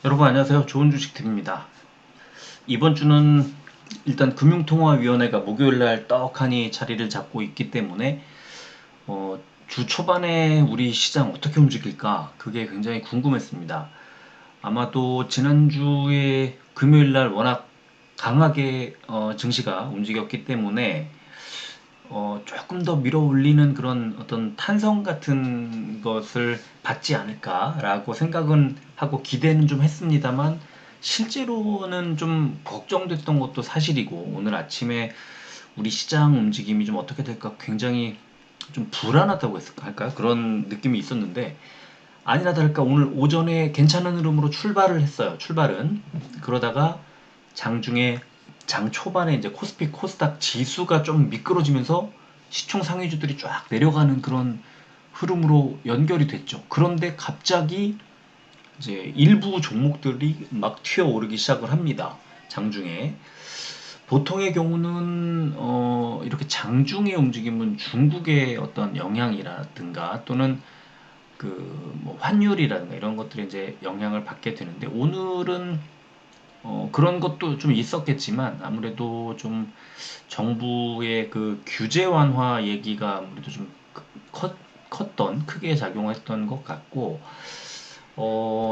여러분 안녕하세요. 좋은 주식 드립니다. 이번 주는 일단 금융통화위원회가 목요일날 떡하니 자리를 잡고 있기 때문에 주 초반에 우리 시장 어떻게 움직일까 그게 굉장히 궁금했습니다. 아마도 지난주에 금요일날 워낙 강하게 증시가 움직였기 때문에 조금 더 밀어 올리는 그런 어떤 탄성 같은 것을 받지 않을까라고 생각은 하고 기대는 좀 했습니다만 실제로는 좀 걱정됐던 것도 사실이고 오늘 아침에 우리 시장 움직임이 좀 어떻게 될까 굉장히 좀 불안하다고 할까요? 그런 느낌이 있었는데 아니나 다를까 오늘 오전에 괜찮은 흐름으로 출발을 했어요. 출발은 그러다가 장중에 장 초반에 이제 코스피 코스닥 지수가 좀 미끄러지면서 시총 상위주들이 쫙 내려가는 그런 흐름으로 연결이 됐죠. 그런데 갑자기 이제 일부 종목들이 막 튀어오르기 시작을 합니다. 장중에. 보통의 경우는 이렇게 장중의 움직임은 중국의 어떤 영향이라든가 또는 뭐 환율이라든가 이런 것들이 이제 영향을 받게 되는데 오늘은 그런 것도 좀 있었겠지만 아무래도 좀 정부의 그 규제 완화 얘기가 아무래도 좀 컸던 크게 작용했던 것 같고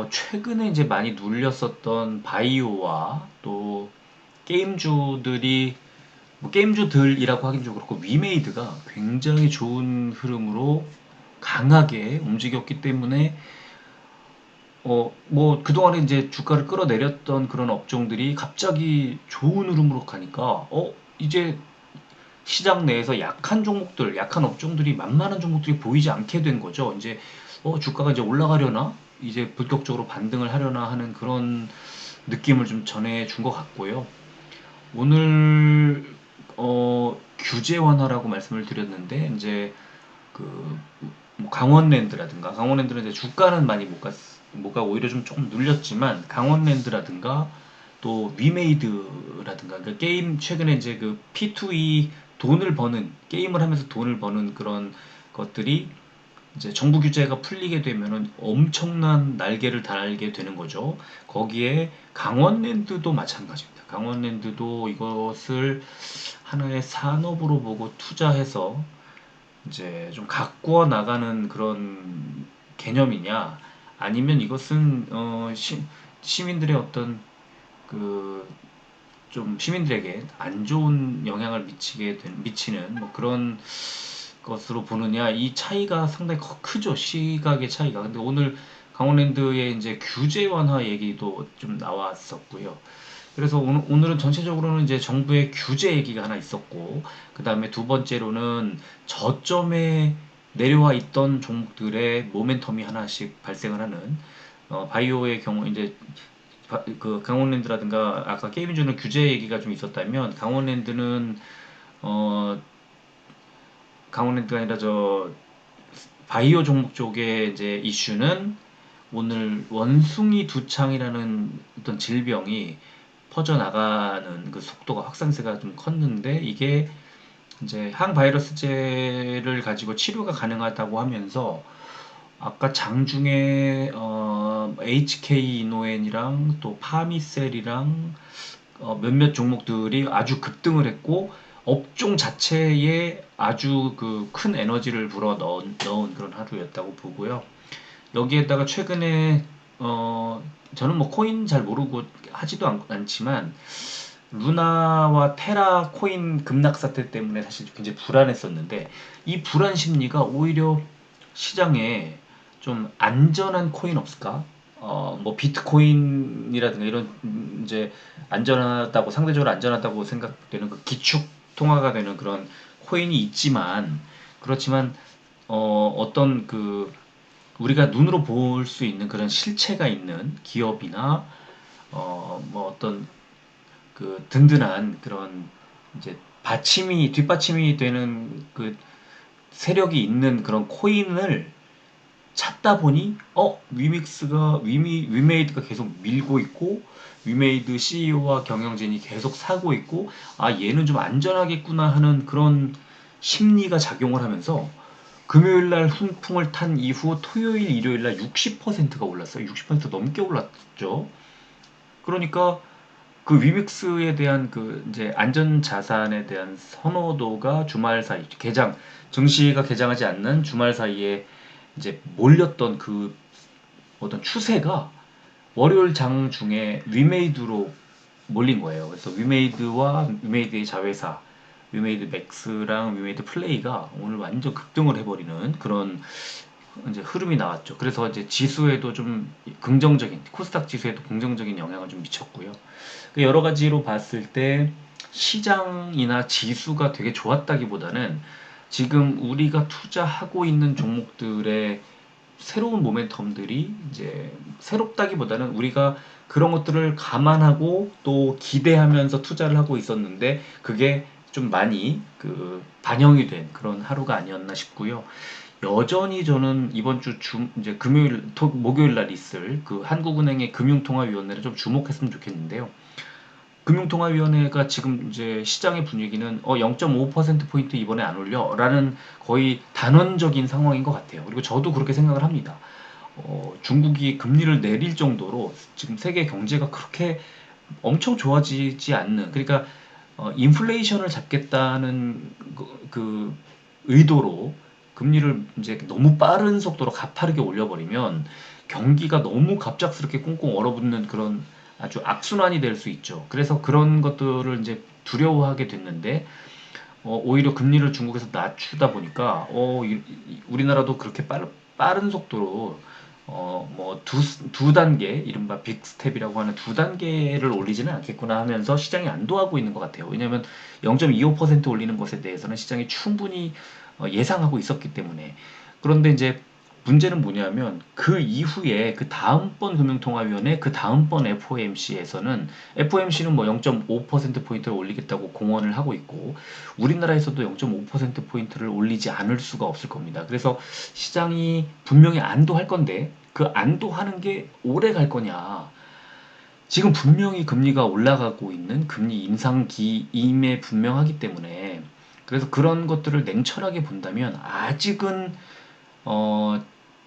최근에 이제 많이 눌렸었던 바이오와 또 게임주들이 뭐 게임주들이라고 하긴 좀 그렇고 위메이드가 굉장히 좋은 흐름으로 강하게 움직였기 때문에 뭐 그동안에 이제 주가를 끌어내렸던 그런 업종들이 갑자기 좋은 흐름으로 가니까 이제 시장 내에서 약한 종목들, 약한 업종들이 만만한 종목들이 보이지 않게 된 거죠. 이제 주가가 이제 올라가려나? 이제 본격적으로 반등을 하려나 하는 그런 느낌을 좀 전해준 것 같고요. 오늘 규제 완화라고 말씀을 드렸는데 이제 그뭐 강원랜드라든가 강원랜드는 이제 주가는 많이 못 갔, 뭐가 오히려 좀 조금 눌렸지만 강원랜드라든가 또 위메이드라든가 그 게임 최근에 이제 그 P2E 돈을 버는 게임을 하면서 돈을 버는 그런 것들이 이제 정부 규제가 풀리게 되면은 엄청난 날개를 달게 되는 거죠. 거기에 강원랜드도 마찬가지입니다. 강원랜드도 이것을 하나의 산업으로 보고 투자해서 이제 좀 가꾸어 나가는 그런 개념이냐 아니면 이것은 시민들의 어떤 그 좀 시민들에게 안 좋은 영향을 미치는 뭐 그런 것으로 보느냐 이 차이가 상당히 크죠. 시각의 차이가. 근데 오늘 강원랜드의 이제 규제 완화 얘기도 좀 나왔었고요. 그래서 오늘은 전체적으로는 이제 정부의 규제 얘기가 하나 있었고, 그 다음에 두 번째로는 저점에 내려와 있던 종목들의 모멘텀이 하나씩 발생을 하는, 바이오의 경우 이제 그 강원랜드라든가 아까 게임주는 규제 얘기가 좀 있었다면 어 강원랜드가 아니라 저 바이오 종목 쪽의 이제 이슈는 오늘 원숭이 두창이라는 어떤 질병이 퍼져나가는 그 속도가 확산세가 좀 컸는데 이게 이제 항바이러스제를 가지고 치료가 가능하다고 하면서 아까 장중에 HK 이노엔이랑 또 파미셀이랑 몇몇 종목들이 아주 급등을 했고 업종 자체에 아주 그 큰 에너지를 불어 넣은 그런 하루였다고 보고요. 여기에다가 최근에 저는 뭐 코인 잘 모르고 하지도 않지만 루나와 테라 코인 급락 사태 때문에 사실 굉장히 불안했었는데 이 불안 심리가 오히려 시장에 좀 안전한 코인 없을까? 뭐 비트코인이라든가 이런 이제 안전하다고 상대적으로 안전하다고 생각되는 그 기축 통화가 되는 그런 코인이 있지만 그렇지만 어떤 그 우리가 눈으로 볼 수 있는 그런 실체가 있는 기업이나 뭐 어떤 그 든든한 그런 이제 뒷받침이 되는 그 세력이 있는 그런 코인을 찾다 보니 위메이드가 계속 밀고 있고 위메이드 CEO와 경영진이 계속 사고 있고 얘는 좀 안전하겠구나 하는 그런 심리가 작용을 하면서 금요일 날 훈풍을 탄 이후 토요일, 일요일 날 60%가 올랐어요. 60% 넘게 올랐죠. 그러니까 그 위믹스에 대한 그 이제 안전 자산에 대한 선호도가 주말 사이 증시가 개장하지 않는 주말 사이에 이제 몰렸던 그 어떤 추세가 월요일 장 중에 위메이드로 몰린 거예요. 그래서 위메이드와 위메이드의 자회사, 위메이드 맥스랑 위메이드 플레이가 오늘 완전 급등을 해버리는 그런 이제 흐름이 나왔죠. 그래서 이제 지수에도 좀 긍정적인, 코스닥 지수에도 긍정적인 영향을 좀 미쳤고요. 여러 가지로 봤을 때 시장이나 지수가 되게 좋았다기보다는 지금 우리가 투자하고 있는 종목들의 새로운 모멘텀들이 이제 새롭다기보다는 우리가 그런 것들을 감안하고 또 기대하면서 투자를 하고 있었는데 그게 좀 많이 그 반영이 된 그런 하루가 아니었나 싶고요. 여전히 저는 이번 주 이제 목요일 날 있을 그 한국은행의 금융통화위원회를 좀 주목했으면 좋겠는데요. 금융통화위원회가 지금 이제 시장의 분위기는 0.5%포인트 이번에 안 올려 라는 거의 단언적인 상황인 것 같아요. 그리고 저도 그렇게 생각을 합니다. 중국이 금리를 내릴 정도로 지금 세계 경제가 그렇게 엄청 좋아지지 않는, 그러니까 인플레이션을 잡겠다는 그 의도로 금리를 이제 너무 빠른 속도로 가파르게 올려버리면 경기가 너무 갑작스럽게 꽁꽁 얼어붙는 그런 아주 악순환이 될 수 있죠. 그래서 그런 것들을 이제 두려워하게 됐는데 오히려 금리를 중국에서 낮추다 보니까 우리나라도 그렇게 빠른 속도로 뭐 두 단계, 이른바 빅스텝이라고 하는 두 단계를 올리지는 않겠구나 하면서 시장이 안도하고 있는 것 같아요. 왜냐하면 0.25% 올리는 것에 대해서는 시장이 충분히 예상하고 있었기 때문에. 그런데 이제 문제는 뭐냐면 그 이후에 그 다음번 금융통화위원회, 그 다음번 FOMC에서는 FOMC는 뭐 0.5%포인트를 올리겠다고 공언을 하고 있고 우리나라에서도 0.5%포인트를 올리지 않을 수가 없을 겁니다. 그래서 시장이 분명히 안도할 건데 그 안도하는 게 오래 갈 거냐. 지금 분명히 금리가 올라가고 있는 금리 인상기임에 분명하기 때문에 그래서 그런 것들을 냉철하게 본다면 아직은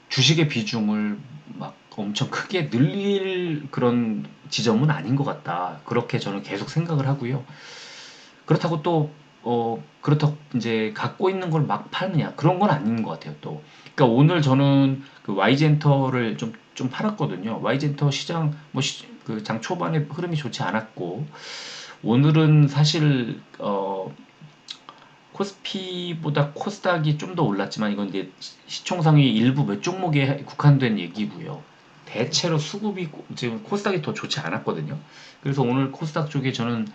주식의 비중을 막 엄청 크게 늘릴 그런 지점은 아닌 것 같다. 그렇게 저는 계속 생각을 하고요. 그렇다고 또, 그렇다고 이제 갖고 있는 걸 막 팔느냐. 그런 건 아닌 것 같아요, 또. 그러니까 오늘 저는 그 Y젠터를 좀 팔았거든요. Y젠터 시장, 그 장 초반에 흐름이 좋지 않았고, 오늘은 사실, 코스피보다 코스닥이 좀 더 올랐지만 이건 이제 시총상위 일부 몇 종목에 국한된 얘기고요. 대체로 수급이 지금 코스닥이 더 좋지 않았거든요. 그래서 오늘 코스닥 쪽에 저는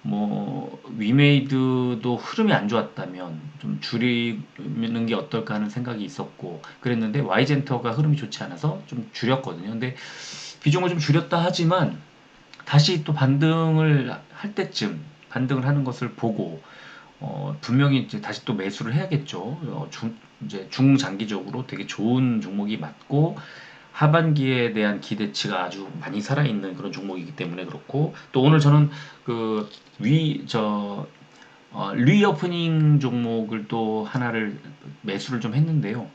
뭐 위메이드도 흐름이 안 좋았다면 좀 줄이는 게 어떨까 하는 생각이 있었고 그랬는데 Y젠터가 흐름이 좋지 않아서 좀 줄였거든요. 근데 비중을 좀 줄였다 하지만 다시 또 반등을 할 때쯤 반등을 하는 것을 보고 분명히 이제 다시 또 매수를 해야겠죠. 이제 중장기적으로 되게 좋은 종목이 맞고 하반기에 대한 기대치가 아주 많이 살아있는 그런 종목이기 때문에 그렇고 또 오늘 저는 그 리오프닝 종목을 또 하나를 매수를 좀 했는데요.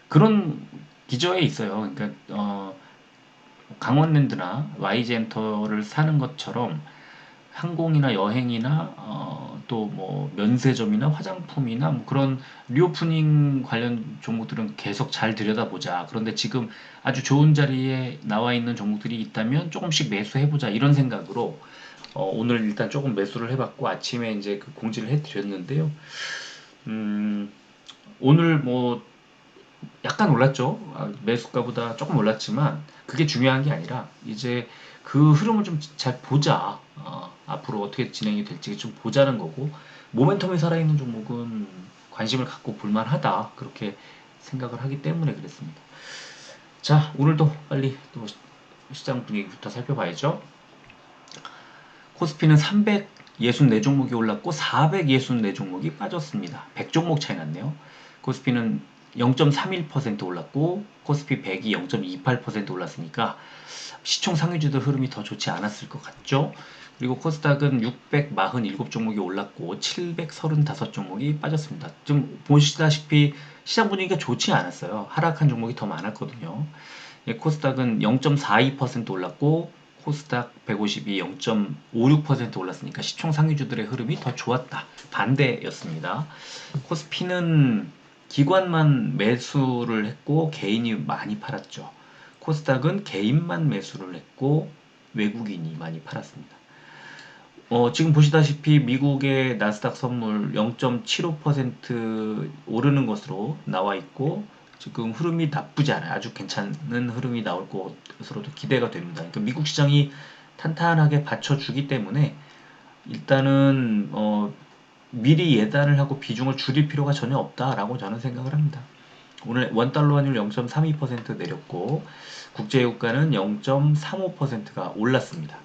그런 기저에 있어요. 그러니까 강원랜드나 Y젠터를 사는 것처럼 항공이나 여행이나 또 뭐 면세점이나 화장품이나 뭐 그런 리오프닝 관련 종목들은 계속 잘 들여다보자. 그런데 지금 아주 좋은 자리에 나와 있는 종목들이 있다면 조금씩 매수해보자. 이런 생각으로 오늘 일단 조금 매수를 해봤고 아침에 이제 그 공지를 해드렸는데요. 음, 오늘 뭐 약간 올랐죠. 매수가보다 조금 올랐지만 그게 중요한 게 아니라 이제 그 흐름을 좀 잘 보자. 앞으로 어떻게 진행이 될지 좀 보자는 거고 모멘텀이 살아있는 종목은 관심을 갖고 볼만하다. 그렇게 생각을 하기 때문에 그랬습니다. 자, 오늘도 빨리 또 시장 분위기부터 살펴봐야죠. 코스피는 364종목이 올랐고 464종목이 빠졌습니다. 100종목 차이 났네요. 코스피는 0.31% 올랐고 코스피 100이 0.28% 올랐으니까 시총 상위주들 흐름이 더 좋지 않았을 것 같죠. 그리고 코스닥은 647종목이 올랐고 735종목이 빠졌습니다. 좀 보시다시피 시장 분위기가 좋지 않았어요. 하락한 종목이 더 많았거든요. 예, 코스닥은 0.42% 올랐고 코스닥 150이 0.56% 올랐으니까 시총 상위주들의 흐름이 더 좋았다. 반대였습니다. 코스피는 기관만 매수를 했고 개인이 많이 팔았죠. 코스닥은 개인만 매수를 했고 외국인이 많이 팔았습니다. 지금 보시다시피 미국의 나스닥 선물 0.75% 오르는 것으로 나와 있고 지금 흐름이 나쁘지 않아요. 아주 괜찮은 흐름이 나올 것으로도 기대가 됩니다. 그러니까 미국 시장이 탄탄하게 받쳐주기 때문에 일단은 미리 예단을 하고 비중을 줄일 필요가 전혀 없다라고 저는 생각을 합니다. 오늘 원달러 환율 0.32% 내렸고 국제유가는 0.35%가 올랐습니다.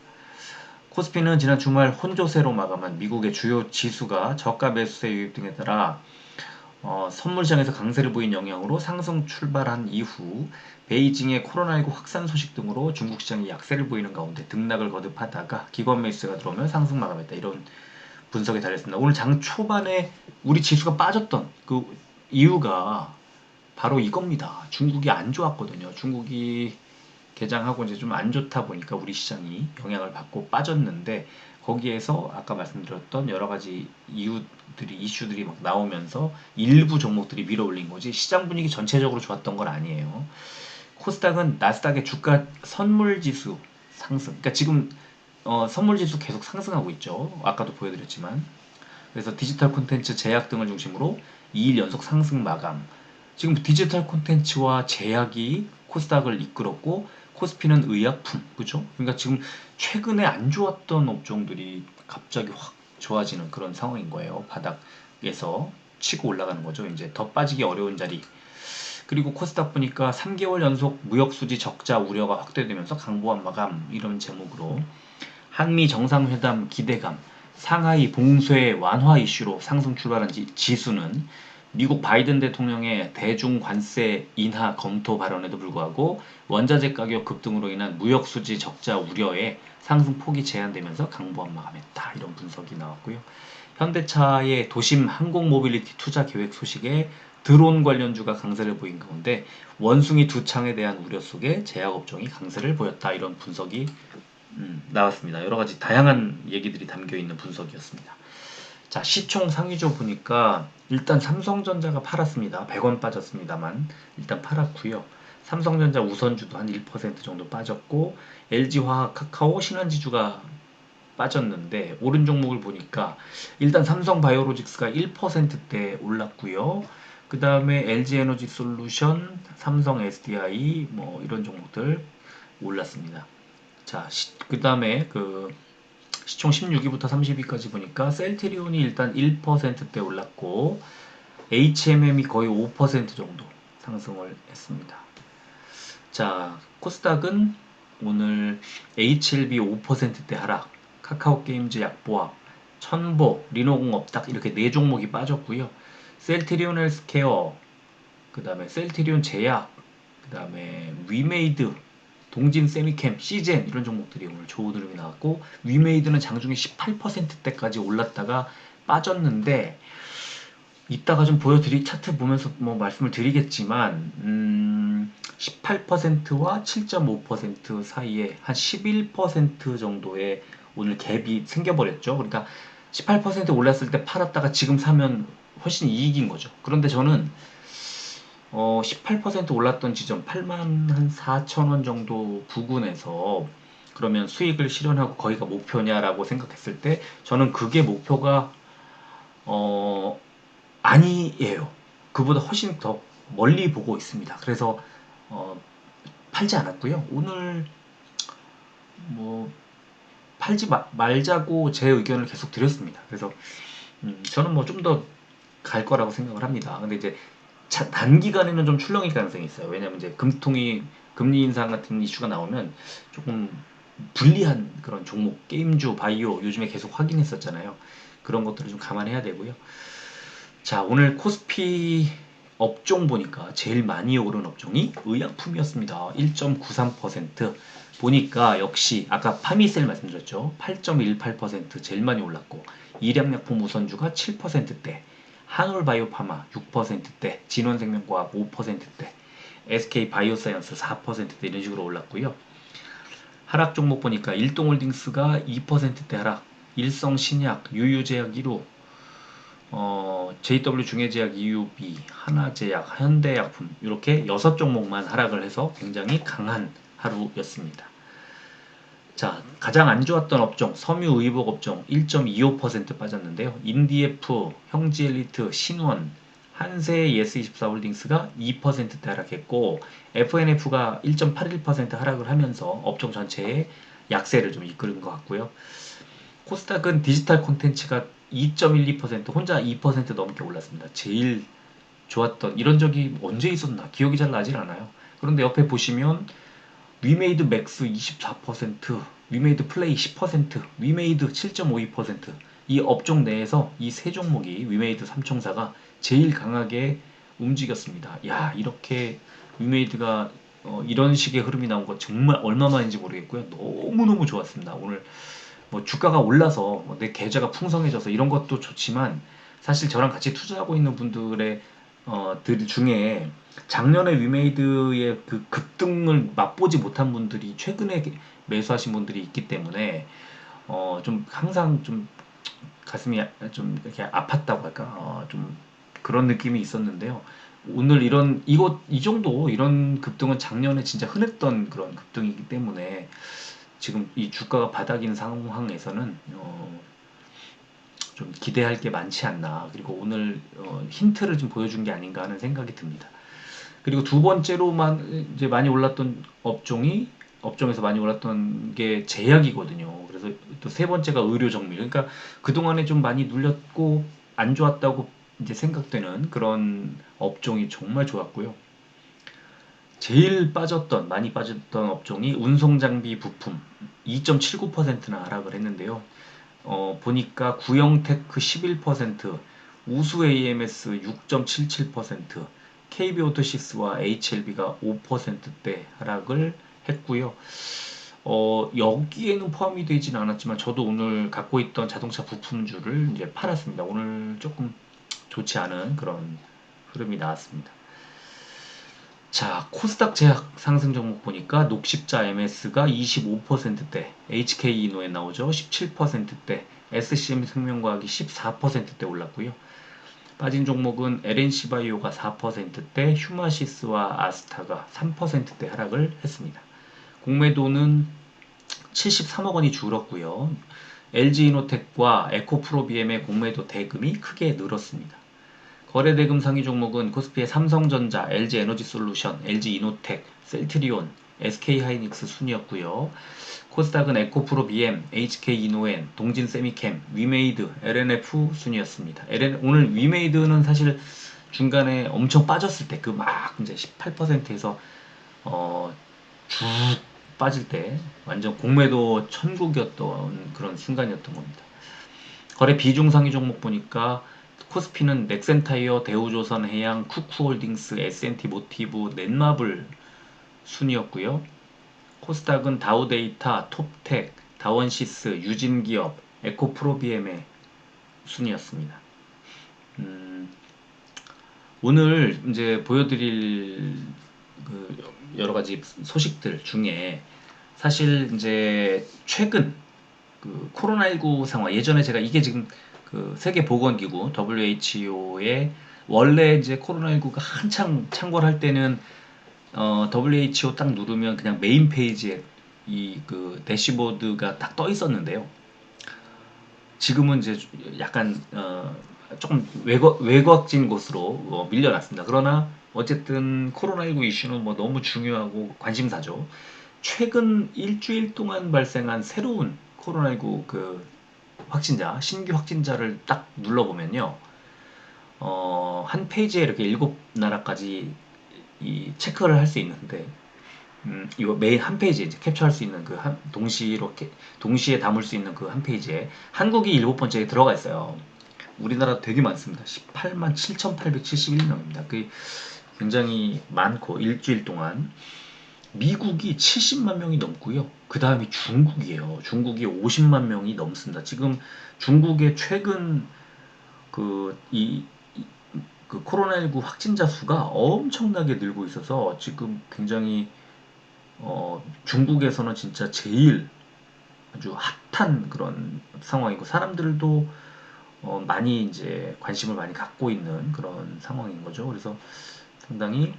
코스피는 지난 주말 혼조세로 마감한 미국의 주요 지수가 저가 매수세 유입 등에 따라 선물시장에서 강세를 보인 영향으로 상승 출발한 이후 베이징의 코로나19 확산 소식 등으로 중국 시장이 약세를 보이는 가운데 등락을 거듭하다가 기관 매수세가 들어오면 상승 마감했다. 이런 분석에 달렸습니다. 오늘 장 초반에 우리 지수가 빠졌던 그 이유가 바로 이겁니다. 중국이 안 좋았거든요. 중국이 개장하고 이제 좀 안 좋다 보니까 우리 시장이 영향을 받고 빠졌는데 거기에서 아까 말씀드렸던 여러 가지 이슈들이 막 나오면서 일부 종목들이 밀어 올린 거지 시장 분위기 전체적으로 좋았던 건 아니에요. 코스닥은 나스닥의 주가 선물지수 상승. 그러니까 지금 선물지수 계속 상승하고 있죠. 아까도 보여드렸지만. 그래서 디지털 콘텐츠 제약 등을 중심으로 2일 연속 상승 마감. 지금 디지털 콘텐츠와 제약이 코스닥을 이끌었고 코스피는 의약품, 그죠? 그러니까 지금 최근에 안 좋았던 업종들이 갑자기 확 좋아지는 그런 상황인 거예요. 바닥에서 치고 올라가는 거죠. 이제 더 빠지기 어려운 자리. 그리고 코스닥 보니까 3개월 연속 무역수지 적자 우려가 확대되면서 강보한 마감 이런 제목으로 한미 정상회담 기대감, 상하이 봉쇄 완화 이슈로 상승 출발한 지수는 미국 바이든 대통령의 대중 관세 인하 검토 발언에도 불구하고 원자재 가격 급등으로 인한 무역수지 적자 우려에 상승폭이 제한되면서 강보한 마감했다. 이런 분석이 나왔고요. 현대차의 도심 항공 모빌리티 투자 계획 소식에 드론 관련주가 강세를 보인 가운데 원숭이 두 창에 대한 우려 속에 제약업종이 강세를 보였다. 이런 분석이 나왔습니다. 여러 가지 다양한 얘기들이 담겨 있는 분석이었습니다. 자, 시총 상위조 보니까 일단 삼성전자가 팔았습니다. 100원 빠졌습니다만 일단 팔았고요. 삼성전자 우선주도 한 1% 정도 빠졌고 LG화학, 카카오, 신한지주가 빠졌는데 오른 종목을 보니까 일단 삼성바이오로직스가 1%대 올랐고요. 그 다음에 LG에너지솔루션, 삼성 SDI 뭐 이런 종목들 올랐습니다. 자, 그 다음에 시총 16위부터 30위까지 보니까 셀트리온이 일단 1%대 올랐고 HMM이 거의 5% 정도 상승을 했습니다. 자, 코스닥은 오늘 H1B 5%대 하락, 카카오게임즈 약보합, 천보, 리노공업 딱 이렇게 4종목이 빠졌고요. 셀트리온 헬스케어, 그 다음에 셀트리온 제약, 그 다음에 위메이드, 동진 세미캠, 시젠 이런 종목들이 오늘 좋은 흐름이 나왔고 위메이드는 장중에 18%대까지 올랐다가 빠졌는데 이따가 좀 차트 보면서 뭐 말씀을 드리겠지만 18%와 7.5% 사이에 한 11% 정도의 오늘 갭이 생겨버렸죠. 그러니까 18% 올랐을 때 팔았다가 지금 사면 훨씬 이익인 거죠. 그런데 저는 18% 올랐던 지점 84,000원 정도 부근에서 그러면 수익을 실현하고 거기가 목표냐라고 생각했을 때 저는 그게 목표가 아니에요. 그보다 훨씬 더 멀리 보고 있습니다. 그래서 팔지 않았고요. 오늘 뭐 팔지 말자고 제 의견을 계속 드렸습니다. 그래서 저는 뭐 좀 더 갈 거라고 생각을 합니다. 근데 이제 단기간에는 좀 출렁일 가능성이 있어요. 왜냐면 이제 금리 인상 같은 이슈가 나오면 조금 불리한 그런 종목, 게임주, 바이오 요즘에 계속 확인했었잖아요. 그런 것들을 좀 감안해야 되고요. 자, 오늘 코스피 업종 보니까 제일 많이 오른 업종이 의약품이었습니다. 1.93% 보니까 역시 아까 파미셀 말씀드렸죠. 8.18% 제일 많이 올랐고 일양약품 우선주가 7%대, 한올바이오파마 6%대, 진원생명과학 5%대, SK바이오사이언스 4%대 이런 식으로 올랐고요. 하락 종목 보니까 일동홀딩스가 2%대 하락, 일성신약, 유유제약 1호, JW중해제약, EUB, 하나제약, 현대약품 이렇게 6종목만 하락을 해서 굉장히 강한 하루였습니다. 자, 가장 안 좋았던 업종, 섬유의복 업종 1.25% 빠졌는데요. 인디에프, 형지엘리트, 신원, 한세 예스24홀딩스가 2%대 하락했고 FNF가 1.81% 하락을 하면서 업종 전체에 약세를 좀 이끄는 것 같고요. 코스닥은 디지털 콘텐츠가 2.12% 혼자 2% 넘게 올랐습니다. 제일 좋았던 이런 적이 언제 있었나 기억이 잘 나질 않아요. 그런데 옆에 보시면 위메이드 맥스 24%, 위메이드 플레이 10%, 위메이드 7.52%. 이 업종 내에서 이 세 종목이 위메이드 삼총사가 제일 강하게 움직였습니다. 야, 이렇게 위메이드가 이런 식의 흐름이 나온 거 정말 얼마만인지 모르겠고요. 너무너무 좋았습니다. 오늘 뭐 주가가 올라서 내 계좌가 풍성해져서 이런 것도 좋지만 사실 저랑 같이 투자하고 있는 분들의 들 중에 작년에 위메이드의 그 급등을 맛보지 못한 분들이 최근에 매수하신 분들이 있기 때문에 좀 항상 좀 가슴이 좀 이렇게 아팠다고 할까 좀 그런 느낌이 있었는데요. 오늘 이 정도 이런 급등은 작년에 진짜 흔했던 그런 급등이기 때문에 지금 이 주가가 바닥인 상황에서는 좀 기대할 게 많지 않나. 그리고 오늘 힌트를 좀 보여준 게 아닌가 하는 생각이 듭니다. 그리고 두 번째로만 이제 많이 올랐던 업종에서 많이 올랐던 게 제약이거든요. 그래서 또 세 번째가 의료 정밀. 그러니까 그동안에 좀 많이 눌렸고 안 좋았다고 이제 생각되는 그런 업종이 정말 좋았고요. 제일 많이 빠졌던 업종이 운송장비 부품 2.79%나 하락을 했는데요. 보니까 구형테크 11%, 우수 AMS 6.77%, KB오토시스와 HLB가 5%대 하락을 했고요. 여기에는 포함이 되진 않았지만 저도 오늘 갖고 있던 자동차 부품주를 이제 팔았습니다. 오늘 조금 좋지 않은 그런 흐름이 나왔습니다. 자, 코스닥 제약 상승 종목 보니까 녹십자 MS가 25%대, HK이노에 나오죠. 17%대, SCM 생명과학이 14%대 올랐고요. 빠진 종목은 LNC바이오가 4%대, 휴마시스와 아스타가 3%대 하락을 했습니다. 공매도는 73억 원이 줄었고요. LG이노텍과 에코프로비엠의 공매도 대금이 크게 늘었습니다. 거래대금 상위 종목은 코스피의 삼성전자, LG에너지솔루션, LG이노텍, 셀트리온, SK하이닉스 순이었고요. 코스닥은 에코프로비엠, HK이노엔, 동진세미캠, 위메이드, LNF 순이었습니다. 오늘 위메이드는 사실 중간에 엄청 빠졌을 때 그 막 이제 18%에서 쭉 빠질 때 완전 공매도 천국이었던 그런 순간이었던 겁니다. 거래 비중 상위 종목 보니까 코스피는 넥센타이어, 대우조선해양, 쿠쿠홀딩스, S&T모티브, 넷마블 순이었고요. 코스닥은 다우데이터, 톱텍, 다원시스, 유진기업, 에코프로비엠의 순이었습니다. 오늘 이제 보여드릴 그 여러 가지 소식들 중에 사실 이제 최근 그 코로나19 상황 예전에 제가 이게 지금 그 세계보건기구 WHO의 원래 이제 코로나19가 한창 창궐할 때는 WHO 딱 누르면 그냥 메인 페이지에 이 그 대시보드가 딱 떠 있었는데요. 지금은 이제 약간 조금 외곽진 곳으로 밀려났습니다. 그러나 어쨌든 코로나19 이슈는 뭐 너무 중요하고 관심사죠. 최근 일주일 동안 발생한 새로운 코로나19 그 신규 확진자를 딱 눌러보면요. 한 페이지에 이렇게 7나라까지 이 체크를 할 수 있는데, 이거 매일 한 페이지에 이제 캡처할 수 있는 동시에 담을 수 있는 그 한 페이지에 한국이 7번째에 들어가 있어요. 우리나라 되게 많습니다. 18만 7,871명입니다. 그 굉장히 많고 일주일 동안 미국이 70만 명이 넘고요. 그 다음이 중국이에요. 중국이 50만 명이 넘습니다. 지금 중국의 최근 그 그 코로나19 확진자 수가 엄청나게 늘고 있어서 지금 굉장히 중국에서는 진짜 제일 아주 핫한 그런 상황이고 사람들도 많이 이제 관심을 많이 갖고 있는 그런 상황인 거죠. 그래서 상당히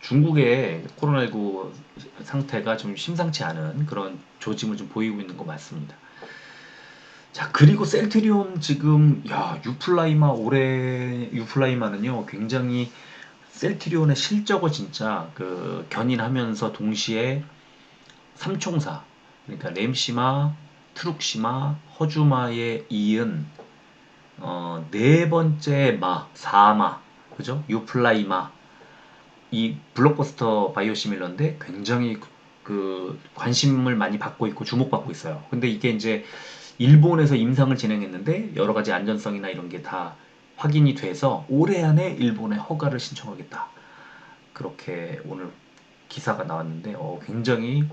중국의 코로나19 상태가 좀 심상치 않은 그런 조짐을 좀 보이고 있는 거 맞습니다. 자, 그리고 셀트리온 지금 야 올해 유플라이마는요 굉장히 셀트리온의 실적을 진짜 그 견인하면서 동시에 삼총사 그러니까 램시마, 트룩시마, 허주마에 이은 네 번째 사마 그죠? 유플라이마 이 블록버스터 바이오시밀러인데 굉장히 그 관심을 많이 받고 있고 주목받고 있어요. 근데 이게 이제 일본에서 임상을 진행했는데 여러 가지 안전성이나 이런 게 다 확인이 돼서 올해 안에 일본에 허가를 신청하겠다. 그렇게 오늘 기사가 나왔는데 굉장히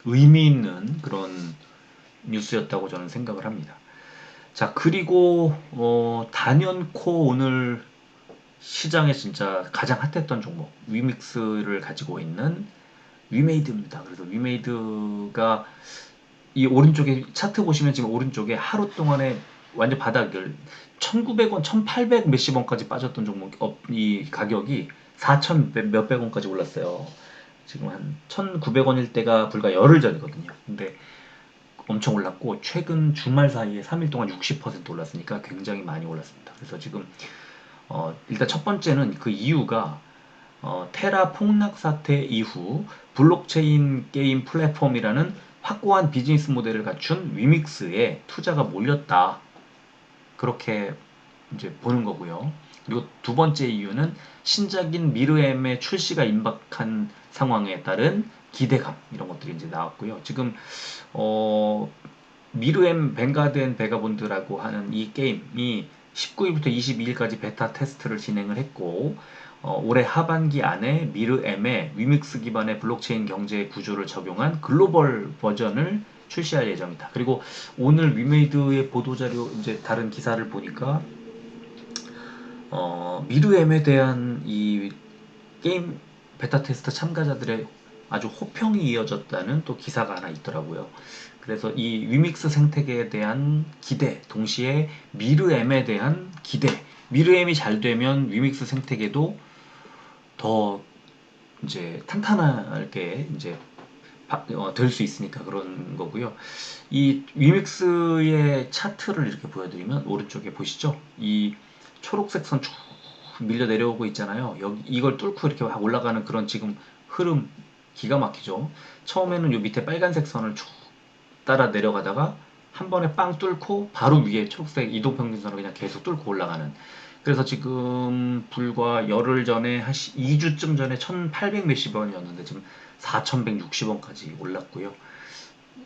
의미 있는 그런 뉴스였다고 저는 생각을 합니다. 자, 그리고 단연코 오늘 시장에 진짜 가장 핫했던 종목 위믹스를 가지고 있는 위메이드입니다. 그래서 위메이드가 이 오른쪽에 차트 보시면 지금 오른쪽에 하루 동안에 완전 바닥을 1900원, 1800 몇십 원까지 빠졌던 종목 이 가격이 4000 몇백 원까지 올랐어요. 지금 한 1900원일 때가 불과 열흘 전이거든요. 근데 엄청 올랐고 최근 주말 사이에 3일 동안 60% 올랐으니까 굉장히 많이 올랐습니다. 그래서 지금 일단 첫 번째는 그 이유가 테라 폭락 사태 이후 블록체인 게임 플랫폼이라는 확고한 비즈니스 모델을 갖춘 위믹스에 투자가 몰렸다. 그렇게 이제 보는 거고요. 그리고 두 번째 이유는 신작인 미르엠의 출시가 임박한 상황에 따른 기대감 이런 것들이 이제 나왔고요. 지금 미르엠 뱅가드 앤 베가본드라고 하는 이 게임이 19일부터 22일까지 베타 테스트를 진행을 했고 올해 하반기 안에 미르엠의 위믹스 기반의 블록체인 경제 구조를 적용한 글로벌 버전을 출시할 예정이다. 그리고 오늘 위메이드의 보도자료 이제 다른 기사를 보니까 미르엠에 대한 이 게임 베타 테스트 참가자들의 아주 호평이 이어졌다는 또 기사가 하나 있더라고요. 그래서 이 위믹스 생태계에 대한 기대, 동시에 미르엠에 대한 기대. 미르엠이 잘 되면 위믹스 생태계도 더 이제 탄탄하게 이제 될 수 있으니까 그런 거고요. 이 위믹스의 차트를 이렇게 보여드리면 오른쪽에 보시죠. 이 초록색 선 쭉 밀려 내려오고 있잖아요. 여기 이걸 뚫고 이렇게 올라가는 그런 지금 흐름 기가 막히죠. 처음에는 요 밑에 빨간색 선을 쭉 따라 내려가다가 한 번에 빵 뚫고 바로 위에 초록색 이동평균선을 그냥 계속 뚫고 올라가는. 그래서 지금 불과 열흘 전에 한 2주쯤 전에 1800 몇십 원이었는데 지금 4160원까지 올랐고요.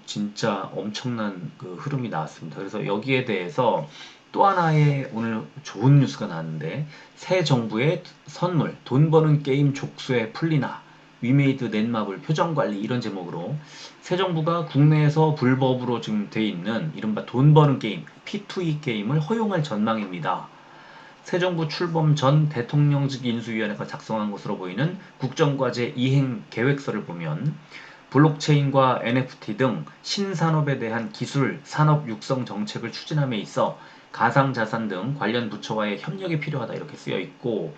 진짜 엄청난 그 흐름이 나왔습니다. 그래서 여기에 대해서 또 하나의 오늘 좋은 뉴스가 나왔는데 새 정부의 선물 돈 버는 게임 족쇄 풀리나 위메이드 넷마블 표정관리 이런 제목으로 새 정부가 국내에서 불법으로 지금 돼 있는 이른바 돈 버는 게임 P2E 게임을 허용할 전망입니다. 새 정부 출범 전 대통령직 인수위원회가 작성한 것으로 보이는 국정과제 이행 계획서를 보면 블록체인과 NFT 등 신산업에 대한 기술, 산업 육성 정책을 추진함에 있어 가상자산 등 관련 부처와의 협력이 필요하다 이렇게 쓰여 있고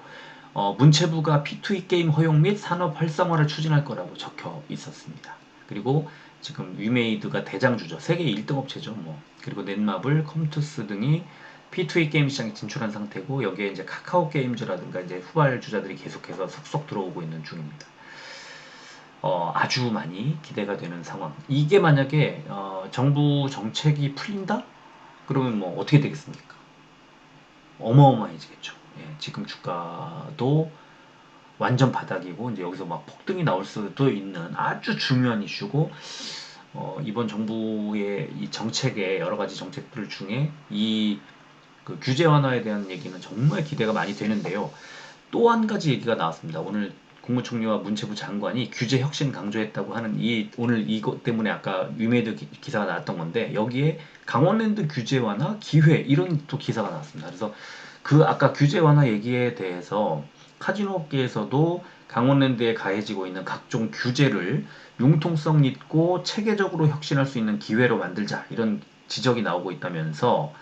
문체부가 P2E 게임 허용 및 산업 활성화를 추진할 거라고 적혀 있었습니다. 그리고 지금 위메이드가 대장주죠. 세계 1등 업체죠. 그리고 넷마블, 컴투스 등이 P2E 게임 시장에 진출한 상태고 여기에 이제 카카오 게임즈라든가 이제 후발주자들이 계속해서 속속 들어오고 있는 중입니다. 아주 많이 기대가 되는 상황. 이게 만약에 정부 정책이 풀린다? 그러면 뭐 어떻게 되겠습니까? 어마어마해지겠죠. 예, 지금 주가도 완전 바닥이고 이제 여기서 막 폭등이 나올 수도 있는 아주 중요한 이슈고 이번 정부의 이 정책의 여러 가지 정책들 중에 이 그 규제 완화에 대한 얘기는 정말 기대가 많이 되는데요. 또 한 가지 얘기가 나왔습니다. 오늘 국무총리와 문체부 장관이 규제 혁신 강조했다고 하는 오늘 이것 때문에 아까 위메이드 기사가 나왔던 건데 여기에 강원랜드 규제 완화 기회 이런 또 기사가 나왔습니다. 그래서 그 아까 규제 완화 얘기에 대해서 카지노 업계에서도 강원랜드에 가해지고 있는 각종 규제를 융통성 있고 체계적으로 혁신할 수 있는 기회로 만들자 이런 지적이 나오고 있다면서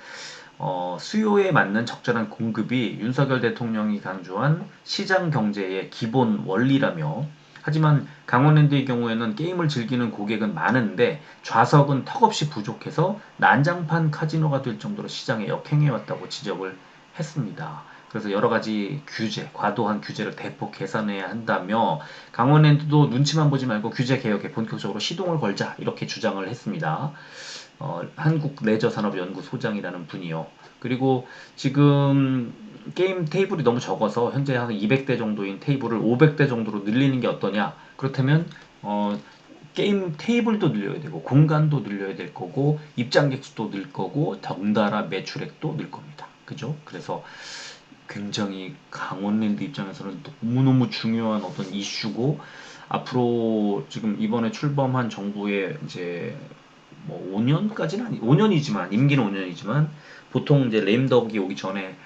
수요에 맞는 적절한 공급이 윤석열 대통령이 강조한 시장 경제의 기본 원리라며 하지만 강원랜드의 경우에는 게임을 즐기는 고객은 많은데 좌석은 턱없이 부족해서 난장판 카지노가 될 정도로 시장에 역행해왔다고 지적을 했습니다. 그래서 여러 가지 규제, 과도한 규제를 대폭 개선해야 한다며 강원랜드도 눈치만 보지 말고 규제 개혁에 본격적으로 시동을 걸자 이렇게 주장을 했습니다. 한국레저산업연구소장이라는 분이요. 그리고 지금 게임 테이블이 너무 적어서 현재 한 200대 정도인 테이블을 500대 정도로 늘리는 게 어떠냐? 그렇다면 게임 테이블도 늘려야 되고 공간도 늘려야 될 거고 입장객 수도 늘 거고 덩달아 매출액도 늘 겁니다. 그죠? 그래서 굉장히 강원랜드 입장에서는 너무너무 중요한 어떤 이슈고 앞으로 지금 이번에 출범한 정부의 이제 뭐 5년까지는 5년이지만 임기는 5년이지만 보통 이제 램덕이 오기 전에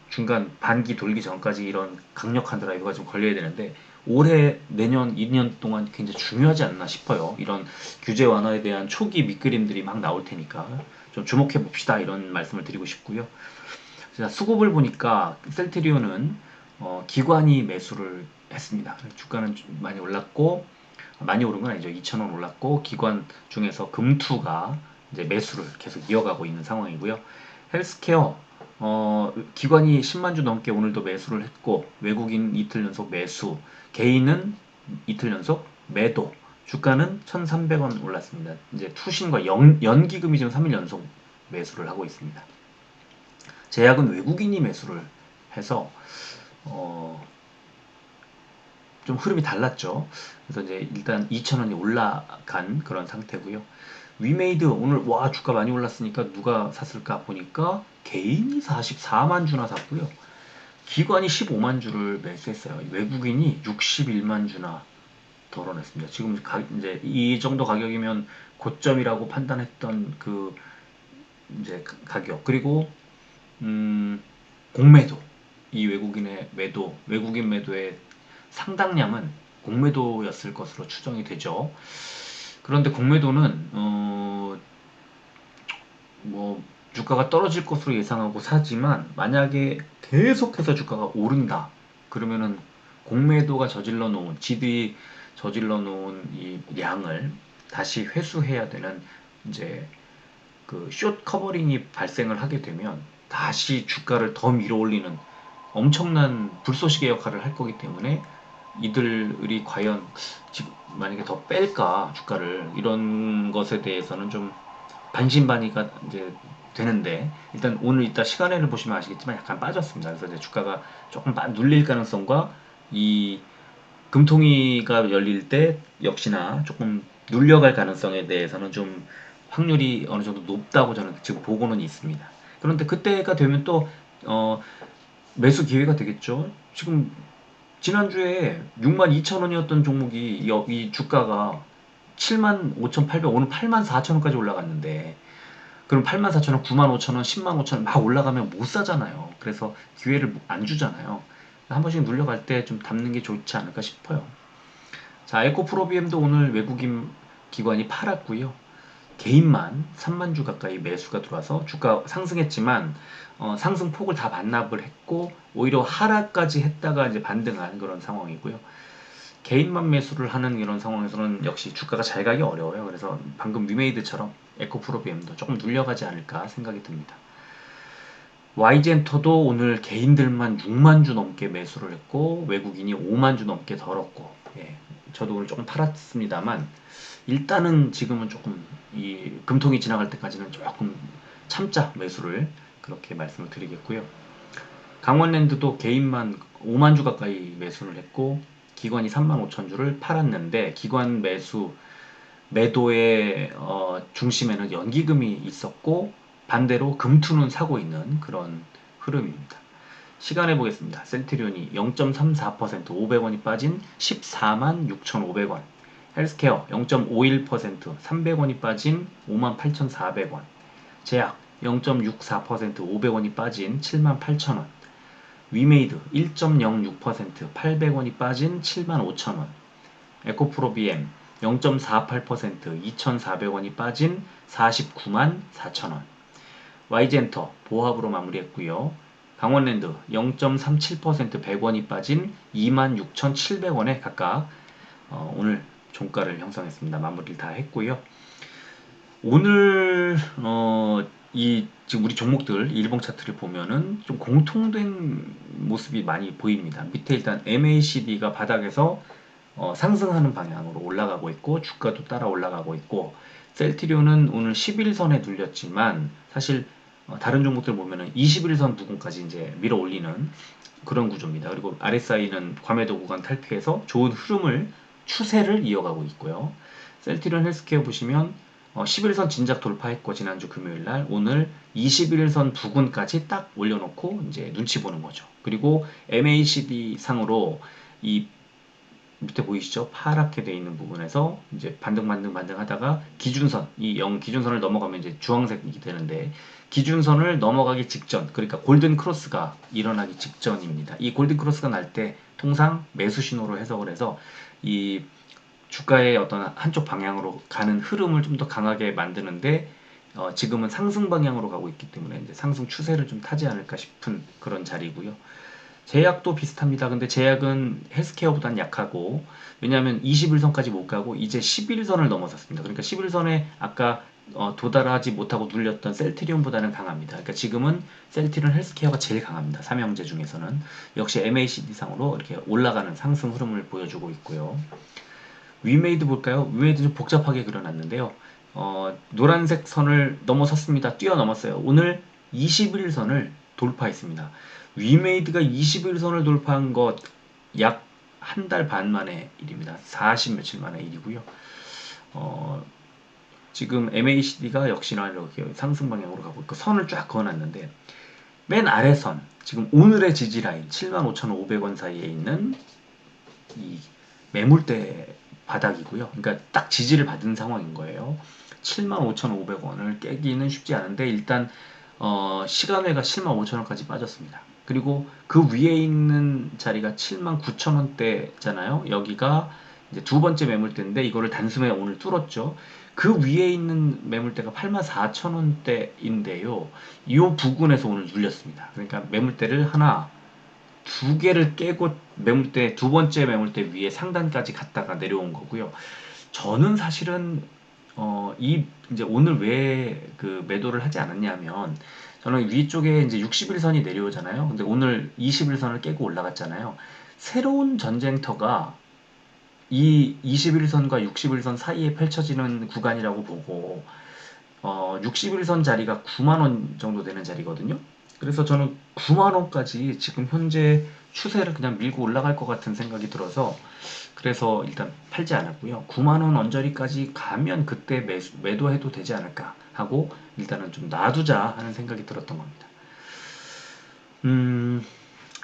중간 반기 돌기 전까지 이런 강력한 드라이브가 좀 걸려야 되는데 올해 내년 2년 동안 굉장히 중요하지 않나 싶어요. 이런 규제 완화에 대한 초기 밑그림들이 막 나올 테니까 좀 주목해 봅시다 이런 말씀을 드리고 싶고요. 자, 수급을 보니까 셀트리온은 기관이 매수를 했습니다. 주가는 좀 많이 올랐고 많이 오른 건 아니죠. 2,000원 올랐고 기관 중에서 금투가 이제 매수를 계속 이어가고 있는 상황이고요. 헬스케어 기관이 10만 주 넘게 오늘도 매수를 했고 외국인 이틀 연속 매수, 개인은 이틀 연속 매도. 주가는 1,300원 올랐습니다. 이제 투신과 연기금이 지금 3일 연속 매수를 하고 있습니다. 제약은 외국인이 매수를 해서 좀 흐름이 달랐죠. 그래서 이제 일단 2,000원이 올라간 그런 상태고요. 위메이드 오늘 와 주가 많이 올랐으니까 누가 샀을까 보니까 개인이 44만 주나 샀고요. 기관이 15만 주를 매수했어요. 외국인이 61만 주나 덜어냈습니다. 지금 이제 이 정도 가격이면 고점이라고 판단했던 그 이제 가격 그리고 공매도 이 외국인의 매도 외국인 매도의 상당량은 공매도였을 것으로 추정이 되죠. 그런데 공매도는 뭐 주가가 떨어질 것으로 예상하고 사지만 만약에 계속해서 주가가 오른다 그러면은 공매도가 저질러 놓은 지들이 저질러 놓은 이 양을 다시 회수해야 되는 이제 그 숏 커버링이 발생을 하게 되면 다시 주가를 더 밀어올리는 엄청난 불쏘시개 역할을 할 거기 때문에 이들이 과연 지금 만약에 더 뺄까 주가를 이런 것에 대해서는 좀 반신반의가 이제 되는데 일단 오늘 이따 시간을 보시면 아시겠지만 약간 빠졌습니다. 그래서 이제 주가가 조금 눌릴 가능성과 이 금통위가 열릴 때 역시나 조금 눌려갈 가능성에 대해서는 좀 확률이 어느 정도 높다고 저는 지금 보고는 있습니다. 그런데 그때가 되면 또 매수 기회가 되겠죠. 지금 지난주에 62,000원이었던 종목이 이 주가가 75,800 오늘 84,000원까지 올라갔는데 그럼 84,000원, 95,000원, 105,000원 막 올라가면 못 사잖아요. 그래서 기회를 안 주잖아요. 한 번씩 눌려갈 때 좀 담는 게 좋지 않을까 싶어요. 자, 에코프로비엠도 오늘 외국인 기관이 팔았고요. 개인만 3만 주 가까이 매수가 들어와서 주가 상승했지만 상승폭을 다 반납을 했고 오히려 하락까지 했다가 이제 반등한 그런 상황이고요. 개인만 매수를 하는 이런 상황에서는 역시 주가가 잘 가기 어려워요. 그래서 방금 위메이드처럼 에코프로비엠도 조금 눌려가지 않을까 생각이 듭니다. Y젠터도 오늘 개인들만 6만 주 넘게 매수를 했고 외국인이 5만 주 넘게 덜었고 예, 저도 오늘 조금 팔았습니다만 일단은 지금은 조금 이 금통이 지나갈 때까지는 조금 참자 매수를 그렇게 말씀을 드리겠고요. 강원랜드도 개인만 5만 주 가까이 매수를 했고 기관이 3만 5천 주를 팔았는데 기관 매도의 중심에는 연기금이 있었고 반대로 금투는 사고 있는 그런 흐름입니다. 시간해 보겠습니다. 셀트리온이 0.34% 500원이 빠진 14만 6,500원 헬스케어 0.51% 300원이 빠진 58,400원 제약 0.64% 500원이 빠진 78,000원. 위메이드 1.06% 800원이 빠진 75,000원. 에코프로 BM 0.48% 2,400원이 빠진 494만 4천원. YG엔터 보합으로 마무리했고요. 강원랜드 0.37% 100원이 빠진 26,700원에 각각 오늘 종가를 형성했습니다. 마무리를 다 했고요. 오늘 이 지금 우리 종목들 일봉 차트를 보면은 좀 공통된 모습이 많이 보입니다. 밑에 일단 MACD가 바닥에서 상승하는 방향으로 올라가고 있고 주가도 따라 올라가고 있고 셀트리온은 오늘 11선에 눌렸지만 사실 다른 종목들 보면은 21선 부근까지 이제 밀어 올리는 그런 구조입니다. 그리고 RSI는 과매도 구간 탈피해서 좋은 흐름을 추세를 이어가고 있고요. 셀트리온 헬스케어 보시면 11선 진작 돌파했고 지난주 금요일날 오늘 21선 부근까지 딱 올려놓고 이제 눈치 보는 거죠. 그리고 MACD 상으로 이 밑에 보이시죠? 파랗게 되어 있는 부분에서 이제 반등 하다가 기준선, 이 0 기준선을 넘어가면 이제 주황색이 되는데 기준선을 넘어가기 직전, 그러니까 골든 크로스가 일어나기 직전입니다. 이 골든 크로스가 날 때 통상 매수 신호로 해석을 해서 이 주가의 어떤 한쪽 방향으로 가는 흐름을 좀 더 강하게 만드는데 지금은 상승 방향으로 가고 있기 때문에 이제 상승 추세를 좀 타지 않을까 싶은 그런 자리고요. 제약도 비슷합니다. 근데 제약은 헬스케어보다는 약하고 왜냐하면 21선까지 못 가고 이제 11선을 넘어섰습니다. 그러니까 11선에 아까 도달하지 못하고 눌렸던 셀트리온보다는 강합니다. 그러니까 지금은 셀트리온 헬스케어가 제일 강합니다. 삼형제 중에서는 역시 MACD상으로 이렇게 올라가는 상승 흐름을 보여주고 있고요. 위메이드 볼까요? 위메이드 좀 복잡하게 그려놨는데요. 노란색 선을 넘어섰습니다. 뛰어넘었어요. 오늘 21선을 돌파했습니다. 위메이드가 21선을 돌파한 것 약 한 달 반 만의 일입니다. 40 며칠 만의 일이고요. 지금 MACD가 역시나 이렇게 상승 방향으로 가고 있고 선을 쫙 그어놨는데 맨 아래 선, 지금 오늘의 지지라인 75,500원 사이에 있는 이 매물대 바닥이고요. 그러니까 딱 지지를 받은 상황인 거예요. 75,500원을 깨기는 쉽지 않은데 일단 시간외가 75,000원까지 빠졌습니다. 그리고 그 위에 있는 자리가 79,000원대잖아요. 여기가 이제 두 번째 매물대인데 이거를 단숨에 오늘 뚫었죠. 그 위에 있는 매물대가 84,000원대인데요. 이 부근에서 오늘 눌렸습니다. 그러니까 매물대를 하나, 두 개를 깨고 매물대 두 번째 매물대 위에 상단까지 갔다가 내려온 거고요. 저는 사실은 이 이제 오늘 왜 그 매도를 하지 않았냐면 저는 위쪽에 이제 61선이 내려오잖아요. 근데 오늘 21선을 깨고 올라갔잖아요. 새로운 전쟁터가 이 21선과 61선 사이에 펼쳐지는 구간이라고 보고 61선 자리가 9만원 정도 되는 자리거든요. 그래서 저는 9만원까지 지금 현재 추세를 그냥 밀고 올라갈 것 같은 생각이 들어서 그래서 일단 팔지 않았고요. 9만원 언저리까지 가면 그때 매도해도 되지 않을까 하고 일단은 좀 놔두자 하는 생각이 들었던 겁니다.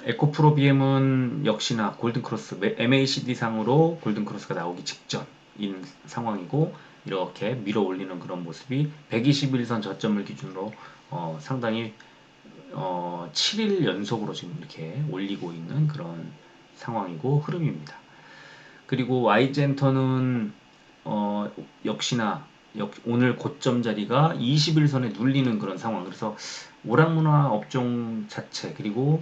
에코프로 BM은 역시나 골든크로스, MACD 상으로 골든크로스가 나오기 직전인 상황이고 이렇게 밀어 올리는 그런 모습이 121선 저점을 기준으로 상당히 7일 연속으로 지금 이렇게 올리고 있는 그런 상황이고 흐름입니다. 그리고 Y젠터는 역시나 오늘 고점 자리가 21선에 눌리는 그런 상황. 그래서 오락문화 업종 자체 그리고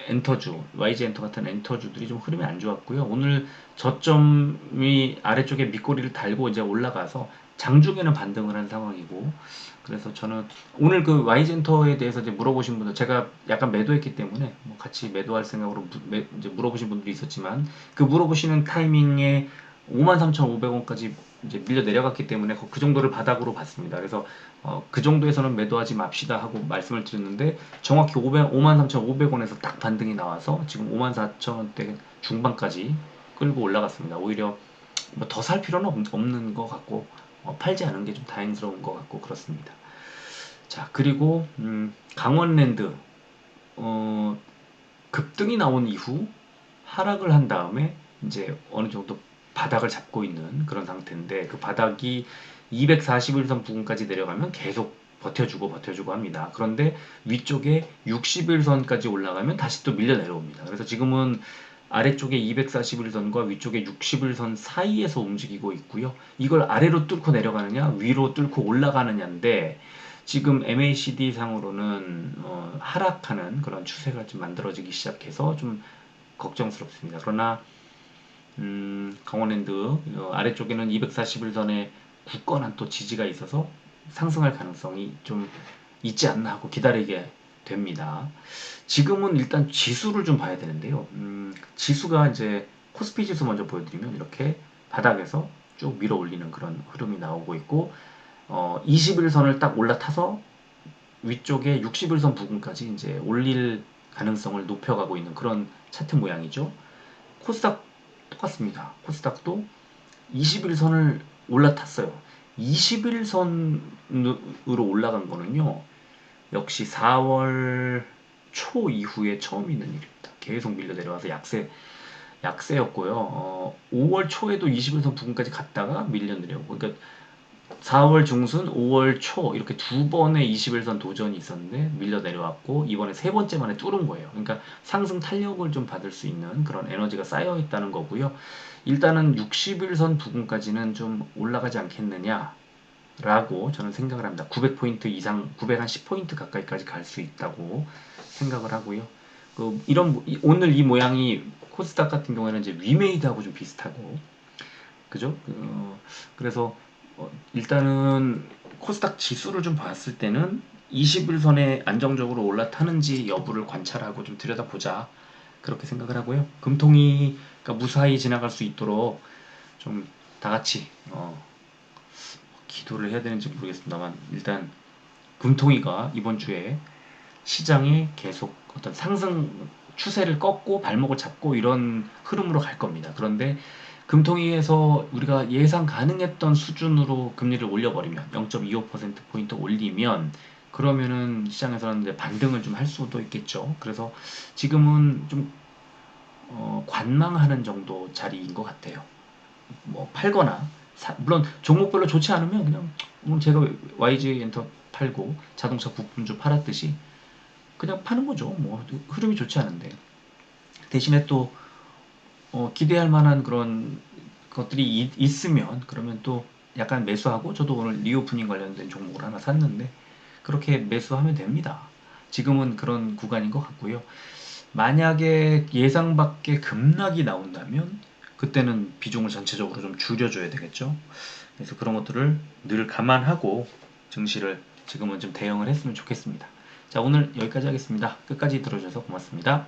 엔터주, YG엔터 같은 엔터주들이 좀 흐름이 안 좋았고요. 오늘 저점이 아래쪽에 밑꼬리를 달고 이제 올라가서 장중에는 반등을 한 상황이고 그래서 저는 오늘 그 YG엔터에 대해서 이제 물어보신 분들 제가 약간 매도했기 때문에 뭐 같이 매도할 생각으로 이제 물어보신 분들이 있었지만 그 물어보시는 타이밍에 53,500원까지 이제 밀려 내려갔기 때문에 그 정도를 바닥으로 봤습니다. 그래서 그 정도에서는 매도하지 맙시다 하고 말씀을 드렸는데 정확히 53,500원에서 딱 반등이 나와서 지금 54,000원대 중반까지 끌고 올라갔습니다. 오히려 뭐 더 살 필요는 없는 것 같고 팔지 않은 게 좀 다행스러운 것 같고 그렇습니다. 자 그리고 강원랜드 급등이 나온 이후 하락을 한 다음에 이제 어느 정도 바닥을 잡고 있는 그런 상태인데 그 바닥이 241선 부근까지 내려가면 계속 버텨주고 합니다. 그런데 위쪽에 60일선까지 올라가면 다시 또 밀려 내려옵니다. 그래서 지금은 아래쪽에 241선과 위쪽에 60일선 사이에서 움직이고 있고요. 이걸 아래로 뚫고 내려가느냐 위로 뚫고 올라가느냐인데 지금 MACD 상으로는 하락하는 그런 추세가 좀 만들어지기 시작해서 좀 걱정스럽습니다. 그러나 강원랜드 아래쪽에는 241선의 굳건한 또 지지가 있어서 상승할 가능성이 좀 있지 않나 하고 기다리게 됩니다. 지금은 일단 지수를 좀 봐야 되는데요. 지수가 이제 코스피 지수 먼저 보여드리면 이렇게 바닥에서 쭉 밀어 올리는 그런 흐름이 나오고 있고 21선을 딱 올라타서 위쪽에 61선 부근까지 이제 올릴 가능성을 높여가고 있는 그런 차트 모양이죠. 코스닥 똑같습니다. 코스닥도 21선을 올라탔어요. 21선으로 올라간 거는요. 역시 4월 초 이후에 처음 있는 일입니다. 계속 밀려 내려와서 약세였고요. 5월 초에도 21선 부근까지 갔다가 밀려 내려오고 그러니까 4월 중순, 5월 초 이렇게 두 번의 21선 도전이 있었는데 밀려 내려왔고 이번에 세 번째 만에 뚫은 거예요. 그러니까 상승 탄력을 좀 받을 수 있는 그런 에너지가 쌓여 있다는 거고요. 일단은 61선 부근까지는 좀 올라가지 않겠느냐 라고 저는 생각을 합니다. 900포인트 이상, 910포인트 가까이까지 갈 수 있다고 생각을 하고요. 오늘 이 모양이 코스닥 같은 경우에는 이제 위메이드하고 좀 비슷하고 그죠? 그래서 일단은 코스닥 지수를 좀 봤을 때는 21선에 안정적으로 올라타는지 여부를 관찰하고 좀 들여다보자 그렇게 생각을 하고요. 금통위가 무사히 지나갈 수 있도록 좀 다 같이 기도를 해야 되는지 모르겠습니다만 일단 금통위가 이번 주에 시장이 계속 어떤 상승 추세를 꺾고 발목을 잡고 이런 흐름으로 갈 겁니다. 그런데 금통위에서 우리가 예상 가능했던 수준으로 금리를 올려버리면 0.25%포인트 올리면 그러면은 시장에서는 이제 반등을 좀 할 수도 있겠죠. 그래서 지금은 좀 관망하는 정도 자리인 것 같아요. 뭐 팔거나 물론 종목별로 좋지 않으면 그냥 제가 YG 엔터 팔고 자동차 부품주 팔았듯이 그냥 파는 거죠. 뭐 흐름이 좋지 않은데 대신에 또 기대할 만한 그런 것들이 있으면 그러면 또 약간 매수하고 저도 오늘 리오프닝 관련된 종목을 하나 샀는데 그렇게 매수하면 됩니다. 지금은 그런 구간인 것 같고요. 만약에 예상 밖의 급락이 나온다면 그때는 비중을 전체적으로 좀 줄여줘야 되겠죠. 그래서 그런 것들을 늘 감안하고 증시를 지금은 좀 대응을 했으면 좋겠습니다. 자, 오늘 여기까지 하겠습니다. 끝까지 들어주셔서 고맙습니다.